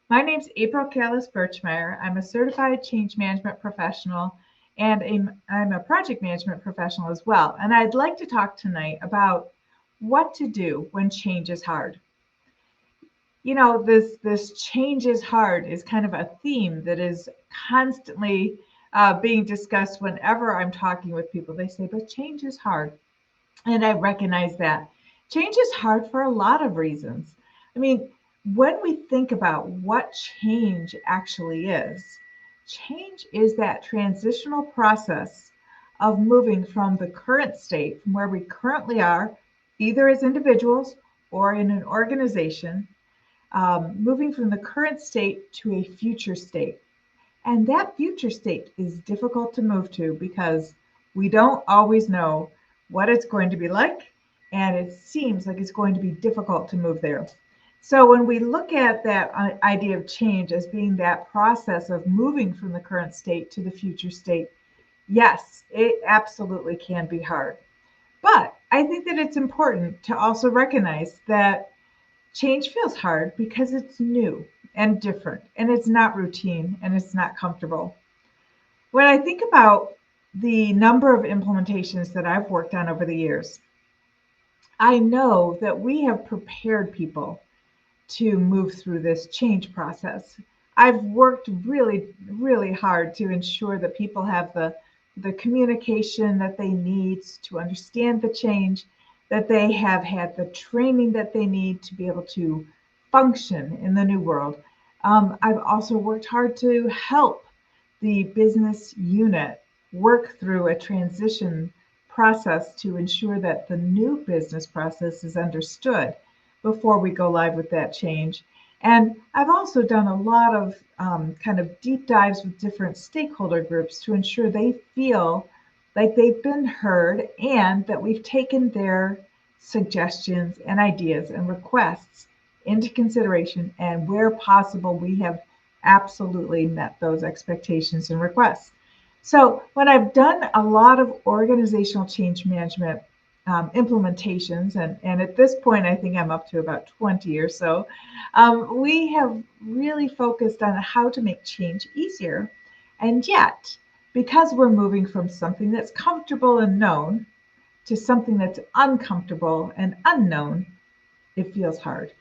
My name's April Callis Birchmeyer. I'm a certified change management professional and I'm a project management professional as well. And I'd like to talk tonight about what to do when change is hard. This change is hard is kind of a theme that is constantly being discussed whenever I'm talking with people. They say, but change is hard. And I recognize that. Change is hard for a lot of reasons. I mean, when we think about what change actually is, change is that transitional process of moving from the current state, from where we currently are, either as individuals or in an organization, moving from the current state to a future state. And that future state is difficult to move to because we don't always know what it's going to be like, and it seems like it's going to be difficult to move there. So, when we look at that idea of change as being that process of moving from the current state to the future state, yes, it absolutely can be hard. But I think that it's important to also recognize that change feels hard because it's new and different, and it's not routine and it's not comfortable. When I think about the number of implementations that I've worked on over the years, I know that we have prepared people to move through this change process. I've worked really, really hard to ensure that people have the communication that they need to understand the change, that they have had the training that they need to be able to function in the new world. I've also worked hard to help the business unit work through a transition process to ensure that the new business process is understood before we go live with that change. And I've also done a lot of kind of deep dives with different stakeholder groups to ensure they feel like they've been heard and that we've taken their suggestions and ideas and requests into consideration. And where possible, we have absolutely met those expectations and requests. So, when I've done a lot of organizational change management implementations, and at this point, I think I'm up to about 20 or so, we have really focused on how to make change easier. And yet, because we're moving from something that's comfortable and known to something that's uncomfortable and unknown, it feels hard.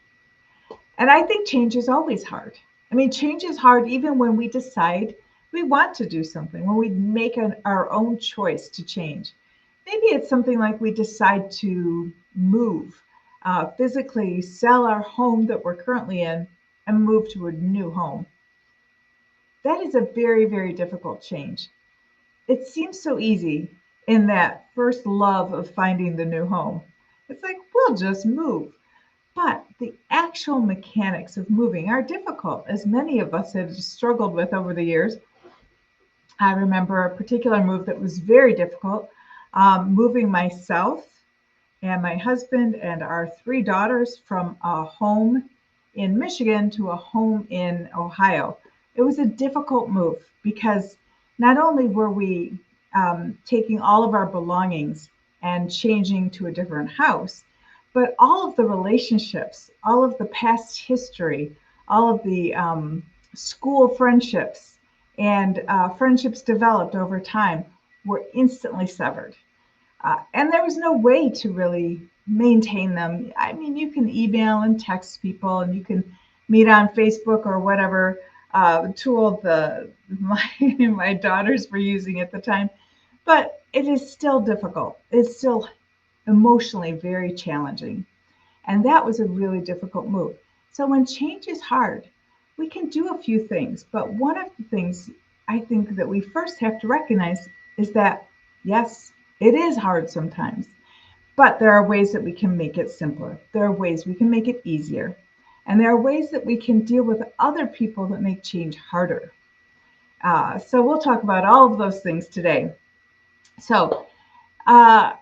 And I think change is always hard. I mean, change is hard even when we decide we want to do something, when we make our own choice to change. Maybe it's something like we decide to move, physically sell our home that we're currently in and move to a new home. That is a very, very difficult change. It seems so easy in that first love of finding the new home. It's like, we'll just move. But the actual mechanics of moving are difficult, as many of us have struggled with over the years. I remember a particular move that was very difficult, moving myself and my husband and our three daughters from a home in Michigan to a home in Ohio. It was a difficult move because not only were we taking all of our belongings and changing to a different house, but all of the relationships, all of the past history, all of the school friendships and friendships developed over time were instantly severed. And there was no way to really maintain them. I mean, you can email and text people, and you can meet on Facebook or whatever tool my daughters were using at the time. But it is still difficult. It's still emotionally very challenging. And that was a really difficult move. So when change is hard, we can do a few things. But one of the things I think that we first have to recognize is that, yes, it is hard sometimes, but there are ways that we can make it simpler. There are ways we can make it easier. And there are ways that we can deal with other people that make change harder. So we'll talk about all of those things today. So uh,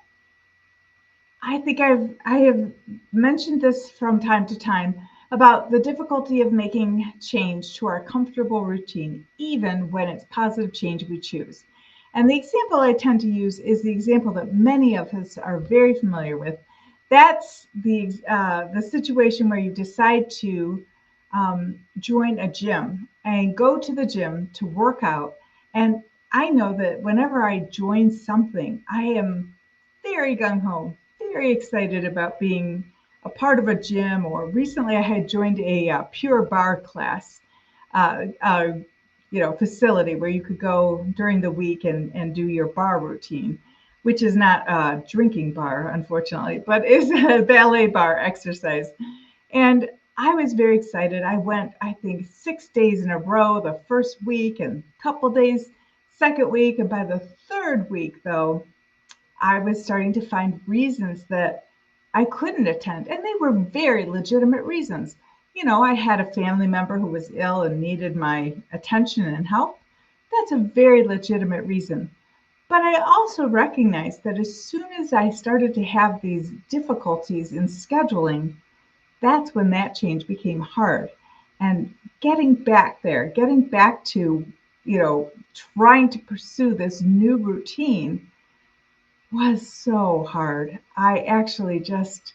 I have mentioned this from time to time about the difficulty of making change to our comfortable routine, even when it's positive change we choose. And the example I tend to use is the example that many of us are very familiar with. That's the situation where you decide to join a gym and go to the gym to work out. And I know that whenever I join something, I am very gung ho, very excited about being a part of a gym. Or recently, I had joined a Pure Barre class, uh, uh, facility where you could go during the week and do your bar routine, which is not a drinking bar, unfortunately, but is a ballet bar exercise. And I was very excited. I went, I think, 6 days in a row the first week and a couple days second week. And by the third week, though, I was starting to find reasons that I couldn't attend. And they were very legitimate reasons. I had a family member who was ill and needed my attention and help. That's a very legitimate reason. But I also recognized that as soon as I started to have these difficulties in scheduling, that's when that change became hard. And getting back there, getting back to, trying to pursue this new routine was so hard. I actually just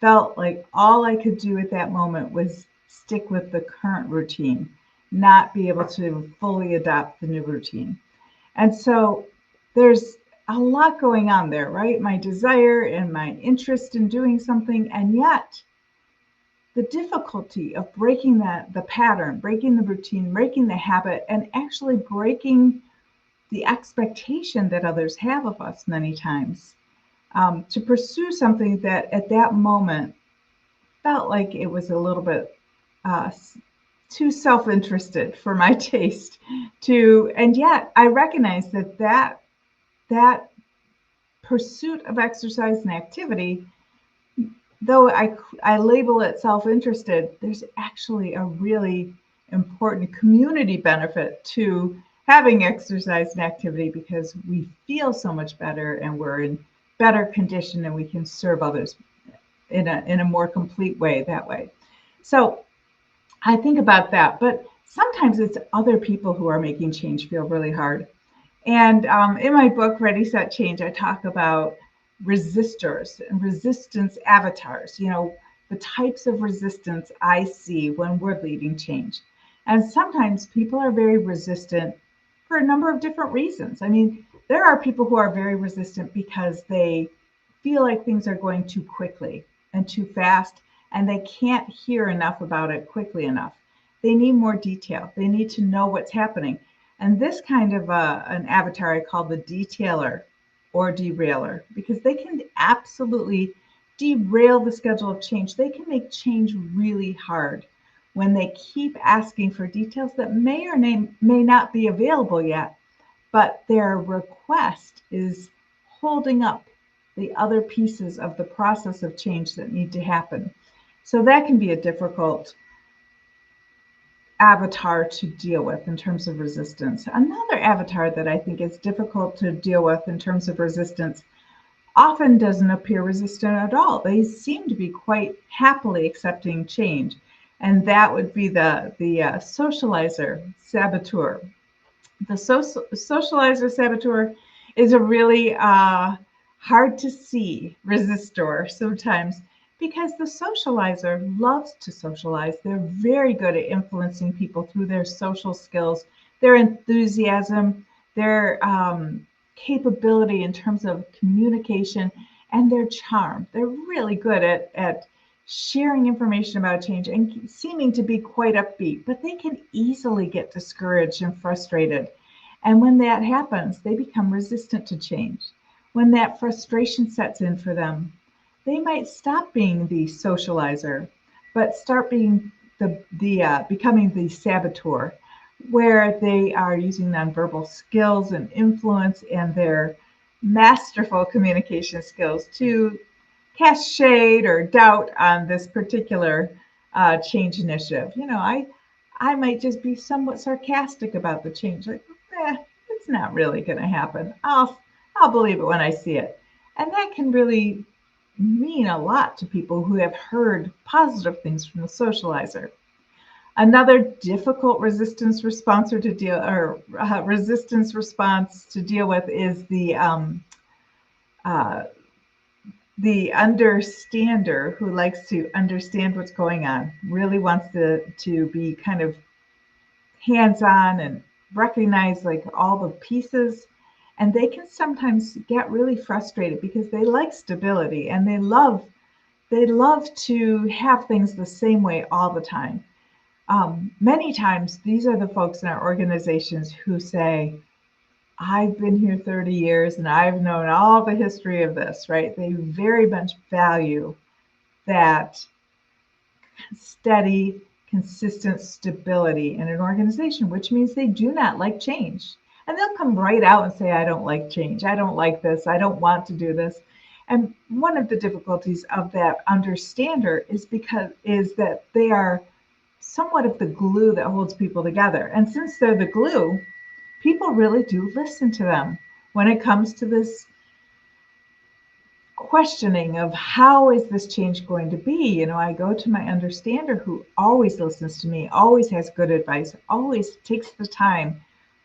felt like all I could do at that moment was stick with the current routine, not be able to fully adopt the new routine. And so there's a lot going on there, right? My desire and my interest in doing something, and yet the difficulty of breaking the pattern, breaking the routine, breaking the habit, and actually breaking the expectation that others have of us many times, to pursue something that at that moment felt like it was a little bit uh, too self-interested for my taste. And yet I recognize that pursuit of exercise and activity, though I label it self-interested, there's actually a really important community benefit to having exercise and activity, because we feel so much better and we're in better condition and we can serve others in a more complete way that way. So I think about that, but sometimes it's other people who are making change feel really hard. And in my book, Ready, Set, Change, I talk about resistors and resistance avatars, the types of resistance I see when we're leading change. And sometimes people are very resistant for a number of different reasons. I mean, there are people who are very resistant because they feel like things are going too quickly and too fast, and they can't hear enough about it quickly enough. They need more detail. They need to know what's happening. And this kind of an avatar I call the detailer or derailer, because they can absolutely derail the schedule of change. They can make change really hard when they keep asking for details that may or may not be available yet, but their request is holding up the other pieces of the process of change that need to happen. So that can be a difficult avatar to deal with in terms of resistance. Another avatar that I think is difficult to deal with in terms of resistance often doesn't appear resistant at all. They seem to be quite happily accepting change. And that would be the socializer saboteur. The socializer saboteur is a really hard to see resistor sometimes, because the socializer loves to socialize. They're very good at influencing people through their social skills, their enthusiasm, their capability in terms of communication, and their charm. They're really good at sharing information about change and seeming to be quite upbeat, but they can easily get discouraged and frustrated. And when that happens, they become resistant to change. When that frustration sets in for them, they might stop being the socializer, but start being becoming the saboteur, where they are using nonverbal skills and influence and their masterful communication skills to cast shade or doubt on this particular change initiative. I might just be somewhat sarcastic about the change, like, it's not really going to happen. I'll believe it when I see it, and that can really mean a lot to people who have heard positive things from the socializer. Another difficult resistance response to deal with is the the understander who likes to understand what's going on, really wants to be kind of hands-on and recognize like all the pieces. And they can sometimes get really frustrated because they like stability and they love to have things the same way all the time. Many times, these are the folks in our organizations who say, I've been here 30 years and I've known all the history of this, right? They very much value that steady, consistent stability in an organization, which means they do not like change. And they'll come right out and say, I don't like change. I don't like this. I don't want to do this. And one of the difficulties of that understander is that they are somewhat of the glue that holds people together. And since they're the glue, people really do listen to them when it comes to this questioning of how is this change going to be. I go to my understander who always listens to me, always has good advice, always takes the time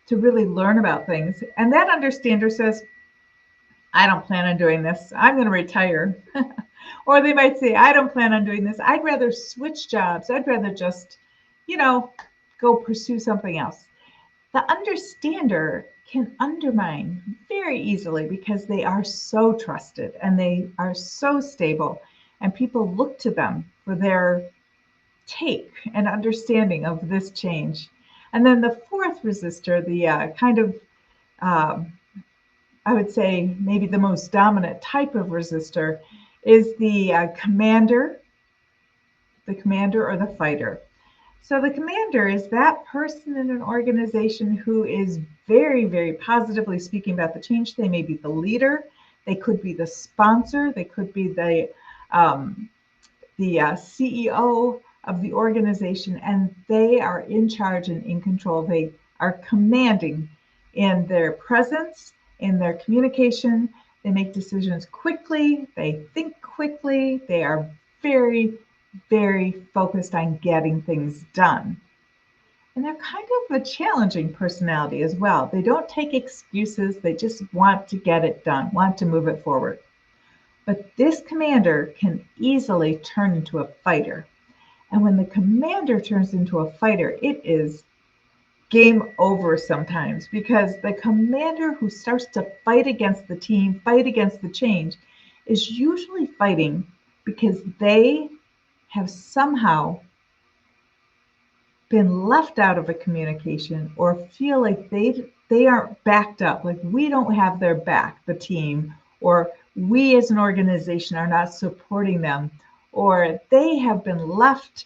to really learn about things. And that understander says, I don't plan on doing this. I'm going to retire. Or they might say, I don't plan on doing this. I'd rather switch jobs. I'd rather just, go pursue something else. The understander can undermine very easily because they are so trusted and they are so stable, and people look to them for their take and understanding of this change. And then the fourth resistor, the kind of, I would say, maybe the most dominant type of resistor, is the commander or the fighter. So the commander is that person in an organization who is very, very positively speaking about the change. They may be the leader, they could be the sponsor, they could be the CEO of the organization, and they are in charge and in control. They are commanding in their presence, in their communication. They make decisions quickly, they think quickly, they are very, very focused on getting things done. And they're kind of a challenging personality as well. They don't take excuses, they just want to get it done, want to move it forward. But this commander can easily turn into a fighter. And when the commander turns into a fighter, it is game over sometimes, because the commander who starts to fight against the team, fight against the change, is usually fighting because they have somehow been left out of a communication or feel like they aren't backed up, like we don't have their back, the team, or we as an organization are not supporting them, or they have been left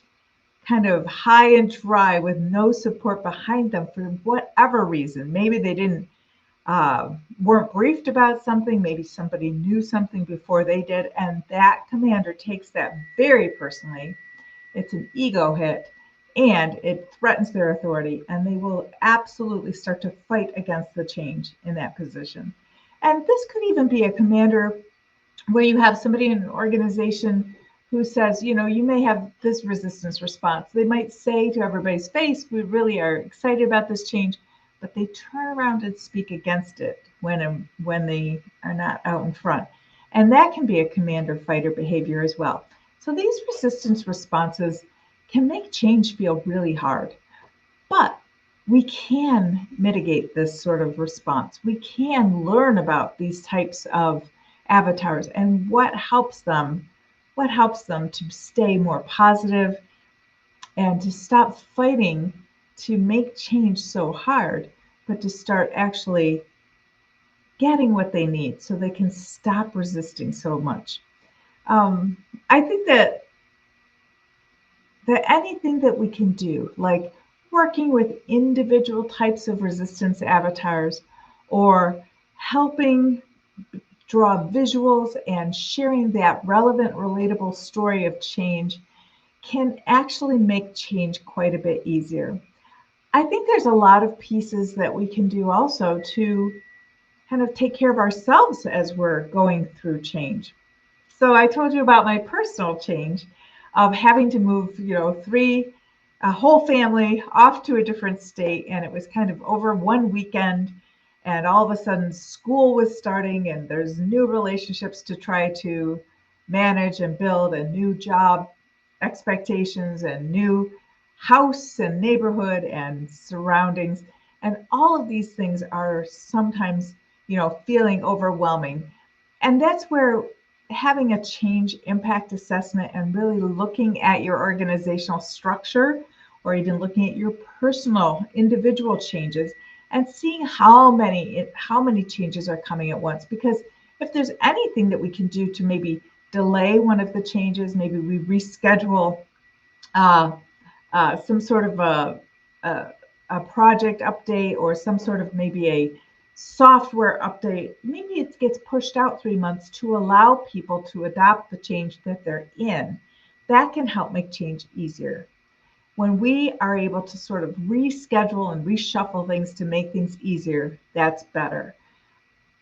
kind of high and dry with no support behind them for whatever reason. Maybe they didn't weren't briefed about something, maybe somebody knew something before they did, and that commander takes that very personally. It's an ego hit, and it threatens their authority, and they will absolutely start to fight against the change in that position. And this could even be a commander where you have somebody in an organization who says, you may have this resistance response. They might say to everybody's face, we really are excited about this change, but they turn around and speak against it when they are not out in front. And that can be a commander fighter behavior as well. So these resistance responses can make change feel really hard, but we can mitigate this sort of response. We can learn about these types of avatars and what helps them to stay more positive and to stop fighting to make change so hard, but to start actually getting what they need so they can stop resisting so much. I think that anything that we can do, like working with individual types of resistance avatars or helping draw visuals and sharing that relevant, relatable story of change, can actually make change quite a bit easier. I think there's a lot of pieces that we can do also to kind of take care of ourselves as we're going through change. So I told you about my personal change of having to move, a whole family off to a different state, and it was kind of over one weekend, and all of a sudden school was starting and there's new relationships to try to manage and build a new job expectations and new house and neighborhood and surroundings. And all of these things are sometimes, feeling overwhelming. And that's where having a change impact assessment and really looking at your organizational structure or even looking at your personal individual changes and seeing how many changes are coming at once. Because if there's anything that we can do to maybe delay one of the changes, maybe we reschedule uh, some sort of a project update or some sort of maybe a software update, maybe it gets pushed out 3 months to allow people to adopt the change that they're in. That can help make change easier. When we are able to sort of reschedule and reshuffle things to make things easier, that's better.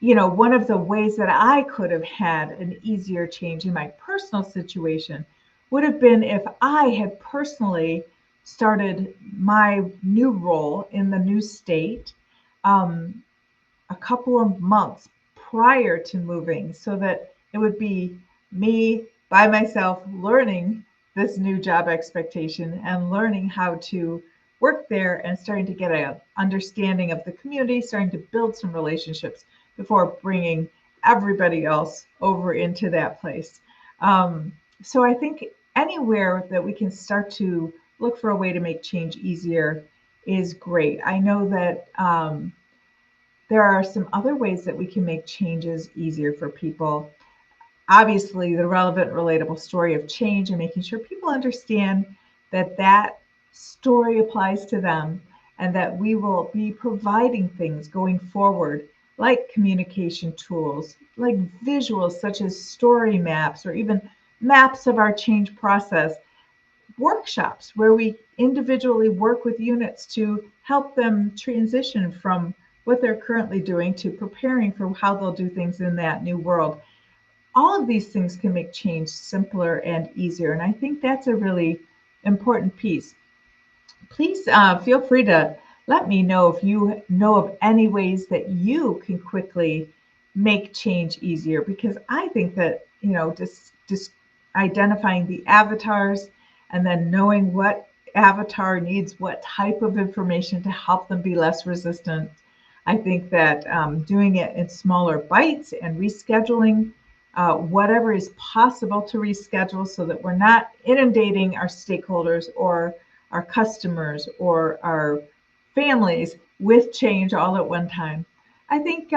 One of the ways that I could have had an easier change in my personal situation would have been if I had personally started my new role in the new state um, a couple of months prior to moving, so that it would be me by myself learning this new job expectation and learning how to work there and starting to get an understanding of the community, starting to build some relationships before bringing everybody else over into that place. Um, so I think anywhere that we can start to look for a way to make change easier is great. I know that there are some other ways that we can make changes easier for people. Obviously, the relevant, relatable story of change and making sure people understand that that story applies to them and that we will be providing things going forward like communication tools, like visuals such as story maps or even maps of our change process, workshops where we individually work with units to help them transition from what they're currently doing to preparing for how they'll do things in that new world. All of these things can make change simpler and easier. And I think that's a really important piece. Please feel free to let me know if you know of any ways that you can quickly make change easier, because I think that, just identifying the avatars and then knowing what avatar needs what type of information to help them be less resistant. I think that doing it in smaller bites and rescheduling whatever is possible to reschedule so that we're not inundating our stakeholders or our customers or our families with change all at one time. I think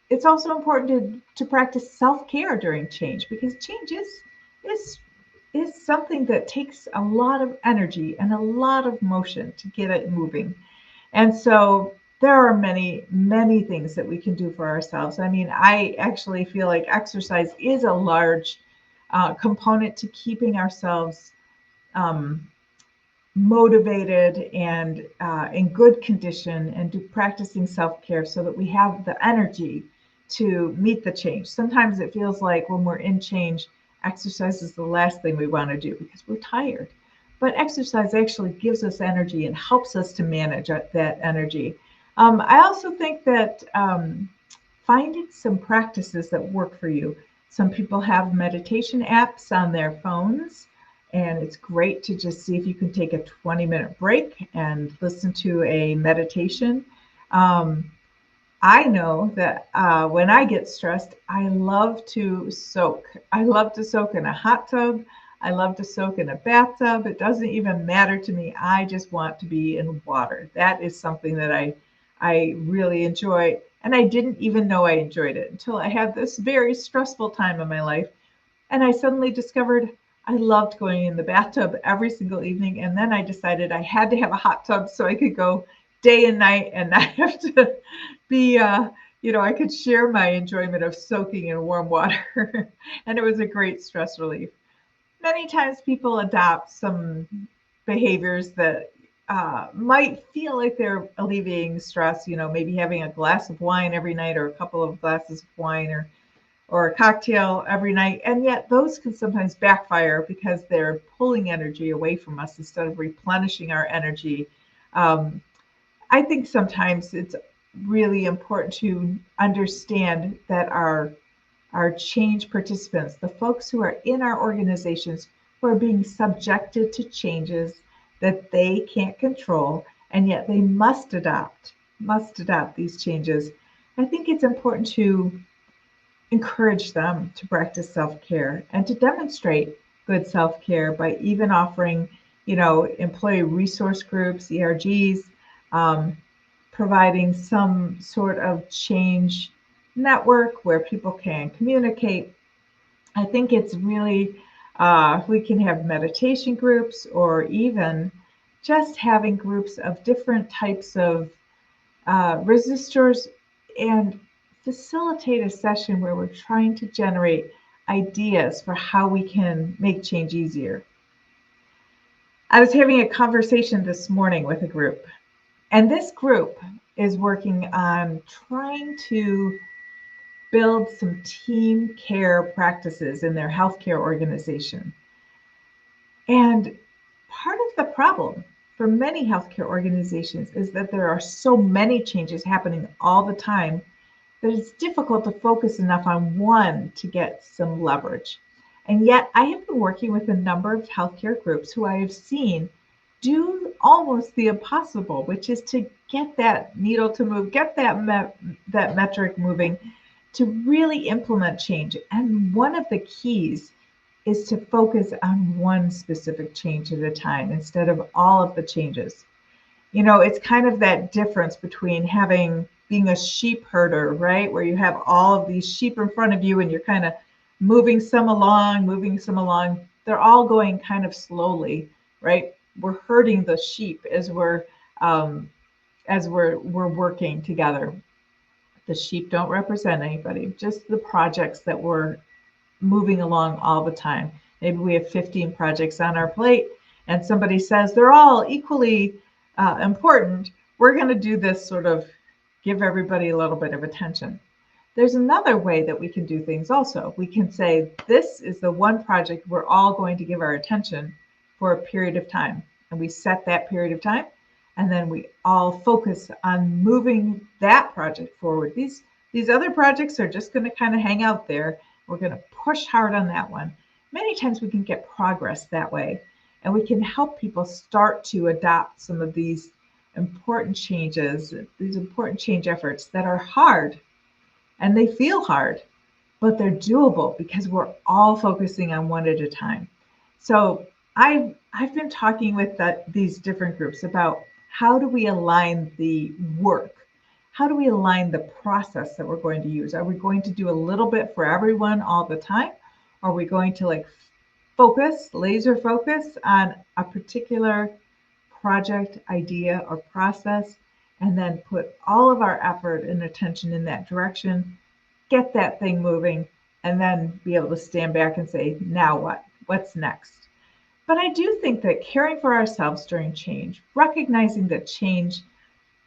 it's also important to practice self-care during change, because change is is something that takes a lot of energy and a lot of motion to get it moving. And so there are many, many things that we can do for ourselves. I mean, I actually feel like exercise is a large component to keeping ourselves um, motivated and in good condition, and to practicing self-care so that we have the energy to meet the change. Sometimes it feels like when we're in change, exercise is the last thing we want to do because we're tired. But exercise actually gives us energy and helps us to manage that energy. I also think that finding some practices that work for you. Some people have meditation apps on their phones, and it's great to just see if you can take a 20-minute break and listen to a meditation. Um, I know that when I get stressed, I love to soak. I love to soak in a hot tub. I love to soak in a bathtub. It doesn't even matter to me. I just want to be in water. That is something that I really enjoy. And I didn't even know I enjoyed it until I had this very stressful time in my life. And I suddenly discovered I loved going in the bathtub every single evening. And then I decided I had to have a hot tub so I could go day and night and not have to be, I could share my enjoyment of soaking in warm water. And it was a great stress relief. Many times people adopt some behaviors that might feel like they're alleviating stress, maybe having a glass of wine every night or a couple of glasses of wine or a cocktail every night. And yet those can sometimes backfire because they're pulling energy away from us instead of replenishing our energy. Um, I think sometimes it's really important to understand that our our change participants, the folks who are in our organizations who are being subjected to changes that they can't control, and yet they must adopt these changes. I think it's important to encourage them to practice self-care and to demonstrate good self-care by even offering, employee resource groups, ERGs, um, providing some sort of change network where people can communicate. I think it's really, we can have meditation groups or even just having groups of different types of resistors and facilitate a session where we're trying to generate ideas for how we can make change easier. I was having a conversation this morning with a group, and this group is working on trying to build some team care practices in their healthcare organization. And part of the problem for many healthcare organizations is that there are so many changes happening all the time that it's difficult to focus enough on one to get some leverage. And yet, I have been working with a number of healthcare groups who I have seen do almost the impossible, which is to get that needle to move, get that metric moving, to really implement change. And one of the keys is to focus on one specific change at a time instead of all of the changes. It's kind of that difference between being a sheep herder, right? Where you have all of these sheep in front of you and you're kind of moving some along. They're all going kind of slowly, right? We're herding the sheep as we're working together. The sheep don't represent anybody, just the projects that we're moving along all the time. Maybe we have 15 projects on our plate and somebody says they're all equally important. We're going to do this sort of give everybody a little bit of attention. There's another way that we can do things also. We can say, this is the one project we're all going to give our attention for a period of time. And we set that period of time, and then we all focus on moving that project forward. These other projects are just going to kind of hang out there. We're going to push hard on that one. Many times we can get progress that way, and we can help people start to adopt some of these important changes, these important change efforts that are hard, and they feel hard, but they're doable because we're all focusing on one at a time. So I've been talking with these different groups about how do we align the work? How do we align the process that we're going to use? Are we going to do a little bit for everyone all the time? Are we going to laser focus on a particular project, idea, or process, and then put all of our effort and attention in that direction, get that thing moving, and then be able to stand back and say, now what? What's next? But I do think that caring for ourselves during change, recognizing that change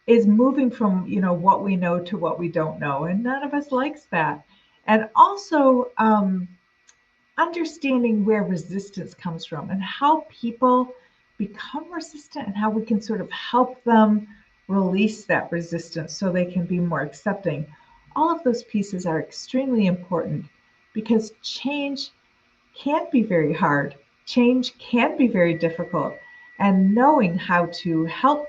is moving from what we know to what we don't know, and none of us likes that. And also understanding where resistance comes from and how people become resistant and how we can sort of help them release that resistance so they can be more accepting. All of those pieces are extremely important because change can be very hard. Change can be very difficult. And knowing how to help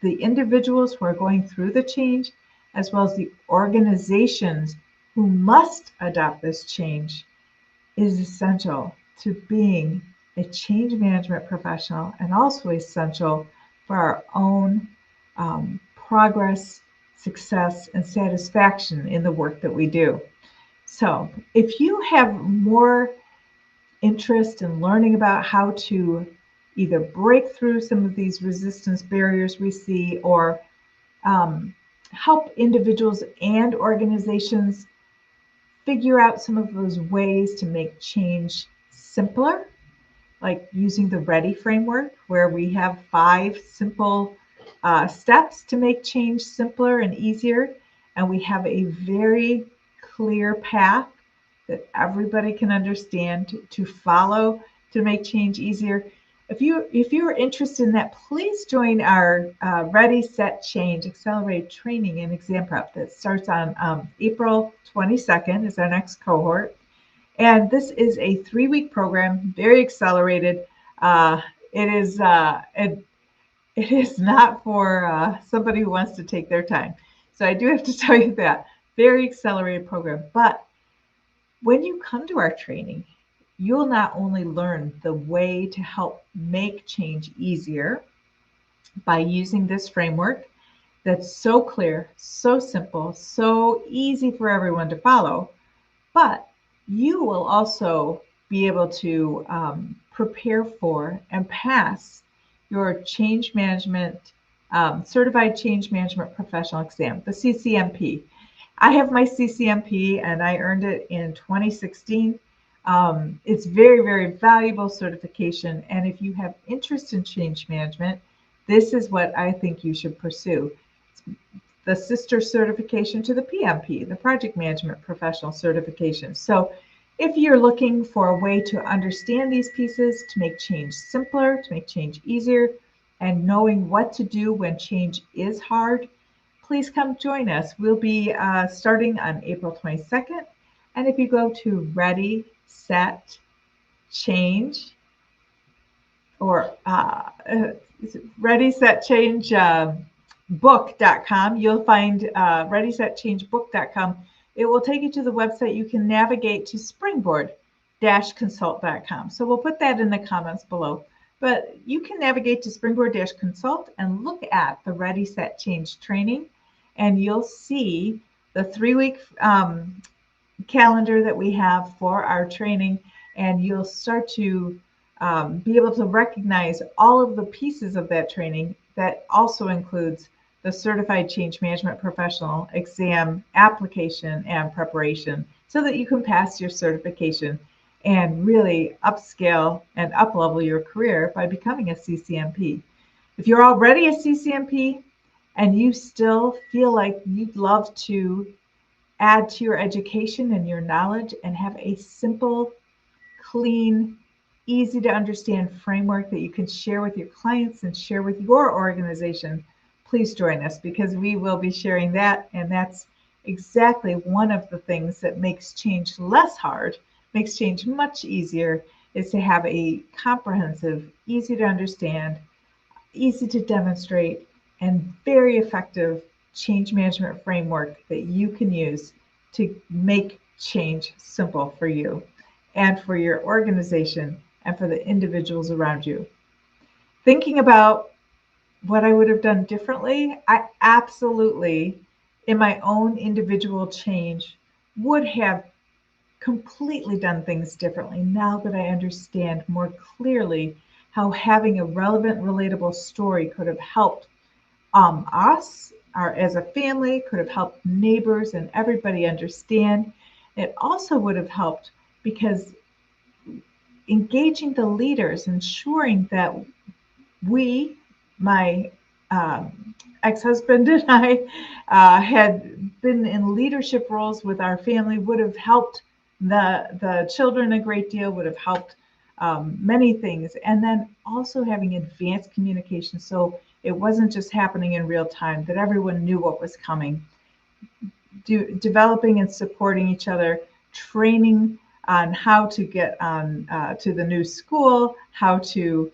the individuals who are going through the change, as well as the organizations who must adopt this change, is essential to being a change management professional, and also essential for our own progress, success, and satisfaction in the work that we do. So if you have more interest in learning about how to either break through some of these resistance barriers we see, or help individuals and organizations figure out some of those ways to make change simpler, like using the READY framework, where we have 5 simple steps to make change simpler and easier. And we have a very clear path that everybody can understand to follow to make change easier. if you're interested in that, please join our Ready, Set, Change Accelerated Training and Exam Prep that starts on April 22nd is our next cohort. And this is a 3-week program, very accelerated. It is not for somebody who wants to take their time. So I do have to tell you that. Very accelerated program. But when you come to our training, you'll not only learn the way to help make change easier by using this framework that's so clear, so simple, so easy for everyone to follow, but you will also be able to prepare for and pass your change management, certified change management professional exam, the CCMP. I have my CCMP and I earned it in 2016. It's very, very valuable certification. And if you have interest in change management, this is what I think you should pursue. The sister certification to the PMP, the Project Management Professional Certification. So if you're looking for a way to understand these pieces, to make change simpler, to make change easier, and knowing what to do when change is hard, please come join us. We'll be starting on April 22nd. And if you go to Ready, Set, Change, or Ready, Set, Change book.com, you'll find readysetchangebook.com. It will take you to the website. You can navigate to springboard-consult.com. So we'll put that in the comments below. But you can navigate to springboard-consult and look at the Ready, Set, Change training, and you'll see the 3-week calendar that we have for our training, and you'll start to be able to recognize all of the pieces of that training. That also includes the Certified Change Management Professional exam application and preparation so that you can pass your certification and really upscale and up-level your career by becoming a CCMP. If you're already a CCMP and you still feel like you'd love to add to your education and your knowledge and have a simple, clean, easy to understand framework that you can share with your clients and share with your organization, please join us, because we will be sharing that. And that's exactly one of the things that makes change less hard, makes change much easier, is to have a comprehensive, easy to understand, easy to demonstrate, and very effective change management framework that you can use to make change simple for you and for your organization and for the individuals around you. Thinking about what I would have done differently, I absolutely, in my own individual change, would have completely done things differently now that I understand more clearly how having a relevant, relatable story could have helped us, as a family, could have helped neighbors and everybody understand. It also would have helped because engaging the leaders, ensuring that we, my ex-husband and I, had been in leadership roles with our family, would have helped the children a great deal, would have helped many things. And then also having advanced communication, so it wasn't just happening in real time, that everyone knew what was coming. Developing and supporting each other, training on how to get on to the new school, how to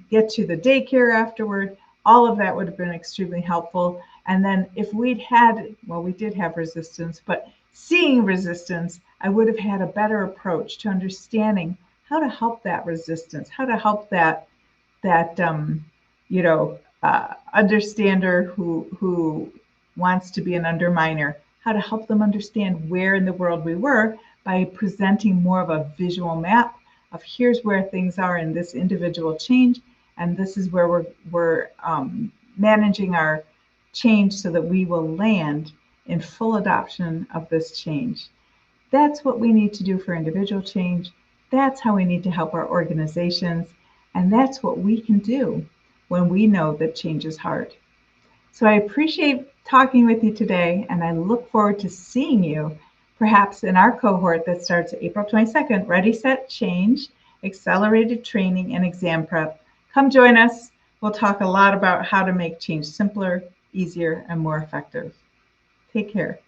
get to the daycare afterward. All of that would have been extremely helpful. And then if we'd had, well, we did have resistance, but seeing resistance, I would have had a better approach to understanding how to help that resistance, how to help that understander who wants to be an underminer, how to help them understand where in the world we were by presenting more of a visual map of here's where things are in this individual change, and this is where we're managing our change so that we will land in full adoption of this change. That's what we need to do for individual change. That's how we need to help our organizations. And that's what we can do when we know that change is hard. So I appreciate talking with you today, and I look forward to seeing you perhaps in our cohort that starts April 22nd, Ready, Set, Change, accelerated training, and exam prep. Come join us. We'll talk a lot about how to make change simpler, easier, and more effective. Take care.